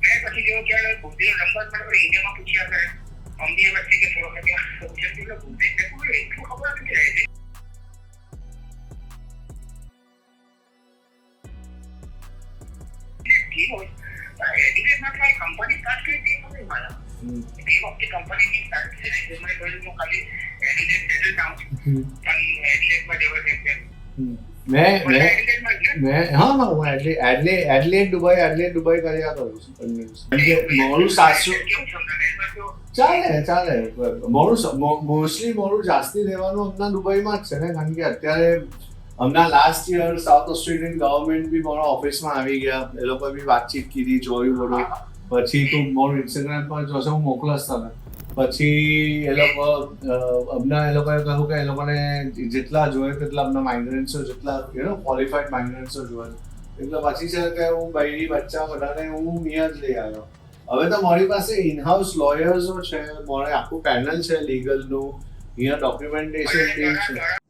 મેં પછી કેવું કે બુદ્ધિનો નંબર મને ઇન્ડિયામાં પૂછ્યા કરે અમદી વચ્ચે કે થોડો કે બુદ્ધિ એટલું ખબર નથી રહેતી. કંપની સ્ટાર્ટ કરી તે નથી મારા તે વખતે કંપનીની સ્ટાર્ટ કરી મને કહ્યું હું ખાલી એડિલેટ સેટલ ડાઉન પણ એડિલેટમાં જવા છે હું એડલેડ દુબઈ કર્યા કરું છું. મોડું સાચું ચાલે મોસ્ટલી મોડું જાસ્તી રહેવાનું હમણાં દુબઈમાં જ છે ને, કારણ કે અત્યારે હમણાં last year South Australian government બી મારા ઓફિસમાં આવી ગયા, એ લોકો બી વાતચીત કીધી, જોયું બધું. પછી તું મારું ઇન્સ્ટાગ્રામ પર જોશે, હું મોકલશ તને. પછી એ લોકો હમણાં એ લોકોએ કહ્યું કે એ લોકોને જેટલા જોઈએ તેટલા હમણાં માઇગ્રન્ટ્સો જેટલા ક્વોલિફાઈડ માઇગ્રન્ટ્સો જોઈએ, એટલે પછી છે કે હું બૈરી બચ્ચા બધાને હું અહીંયા જ લઈ આવ્યો. હવે તો મારી પાસે ઇનહાઉસ લોયર્સો છે, મારે આખું પેનલ છે લીગલનું, અહીંયા ડોક્યુમેન્ટેશન ટીમ છે.